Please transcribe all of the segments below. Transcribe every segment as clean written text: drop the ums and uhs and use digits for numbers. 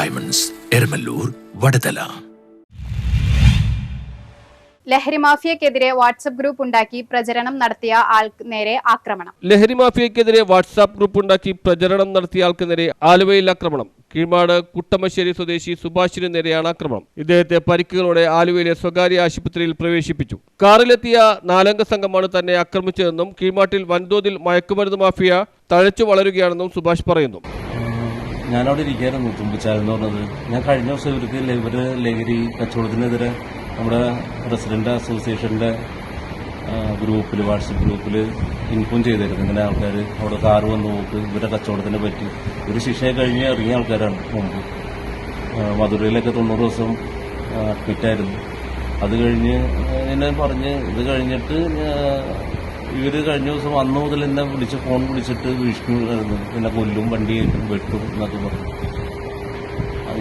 Diamonds, Eramallur, Vadathala. ലഹരി മാഫിയക്കെതിരെ WhatsApp group ഉണ്ടാക്കി പ്രചരണം നടത്തിയ ആൾക്ക് നേരെ ആക്രമണം. ലഹരി മാഫിയക്കെതിരെ വാട്സ്ആപ്പ് ഗ്രൂപ്പ് ഉണ്ടാക്കി പ്രചരണം നടത്തിയ ആൾക്ക് നേരെ ആലുവയിൽ ആക്രമണം. കീഴ്മാട് കുട്ടമശ്ശേരി സ്വദേശി സുഭാഷിന് നേരെയാണ് ആക്രമണം. ഇദ്ദേഹത്തെ പരിക്കുകളോടെ ആലുവയിലെ സ്വകാര്യ ആശുപത്രിയിൽ പ്രവേശിപ്പിച്ചു. കാറിലെത്തിയ 4 അംഗ സംഘമാണ് തന്നെ ആക്രമിച്ചതെന്നും കീഴ്മാട്ടിൽ വൻതോതിൽ മയക്കുമരുന്ന് മാഫിയ തഴച്ചു വളരുകയാണെന്നും സുഭാഷ് പറയുന്നു. ഞാനവിടെ ഇരിക്കുകയായിരുന്നു തുമ്പിച്ചാലെന്ന് പറഞ്ഞത്. ഞാൻ കഴിഞ്ഞ ദിവസം ഇവര് ലഹരി കച്ചവടത്തിനെതിരെ നമ്മുടെ റെസിഡന്റ് അസോസിയേഷൻ്റെ ഗ്രൂപ്പിൽ, വാട്സപ്പ് ഗ്രൂപ്പിൽ ഇൻഫോം ചെയ്തിരുന്നു. ഇങ്ങനെ ആൾക്കാർ അവിടെ കാറ് വന്ന് നോക്ക്, ഇവരുടെ കച്ചവടത്തിനെ പറ്റി. ഒരു ശിക്ഷയെ കഴിഞ്ഞ് ഇറങ്ങിയ ആൾക്കാരാണ് മുമ്പ്. മധുരയിലൊക്കെ 90 ദിവസം അഡ്മിറ്റായിരുന്നു. അത് കഴിഞ്ഞ് എന്നെ പറഞ്ഞ് ഇത് കഴിഞ്ഞിട്ട് ഇവർ കഴിഞ്ഞ ദിവസം അന്ന് മുതൽ എന്നെ ഫോൺ വിളിച്ചിട്ട് ഭീഷണിയായിരുന്നു, എന്നെ കൊല്ലും, വണ്ടി വെട്ടും എന്നൊക്കെ പറഞ്ഞു.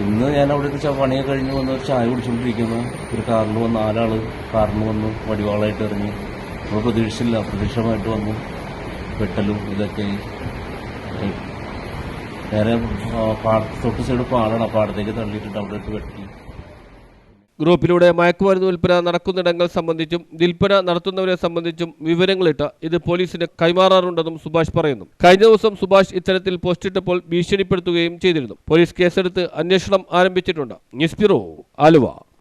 ഇന്ന് ഞാൻ അവിടെ പണിയൊക്കെ കഴിഞ്ഞ് വന്ന് ഒരു ചായ കുടിച്ചുകൊണ്ടിരിക്കുന്ന ഒരു കാറിൽ വന്ന് 4 ആൾ കാറിന് വന്ന് വടിവാളായിട്ട് ഇറങ്ങി. നമ്മൾ പ്രതീക്ഷിച്ചില്ല, അപ്രതീക്ഷിതമായിട്ട് വന്നു വെട്ടലും ഇതൊക്കെ. നേരെ തൊട്ട് സൈഡ് പാടാണ്, പാടത്തേക്ക് തള്ളിയിട്ടിട്ട് അവിടെ ഇട്ട് വെട്ടി. ഗ്രൂപ്പിലൂടെ മയക്കുമരുന്ന് വിൽപ്പന നടക്കുന്നിടങ്ങൾ സംബന്ധിച്ചും വിൽപ്പന നടത്തുന്നവരെ സംബന്ധിച്ചും വിവരങ്ങളിട്ട് ഇത് പോലീസിന് കൈമാറാറുണ്ടെന്നും സുഭാഷ് പറയുന്നു. കഴിഞ്ഞ ദിവസം സുഭാഷ് ഇത്തരത്തിൽ പോസ്റ്റിട്ടപ്പോൾ ഭീഷണിപ്പെടുത്തുകയും ചെയ്തിരുന്നു. പോലീസ് കേസെടുത്ത് അന്വേഷണം ആരംഭിച്ചിട്ടുണ്ട്. News bureau, Aluva.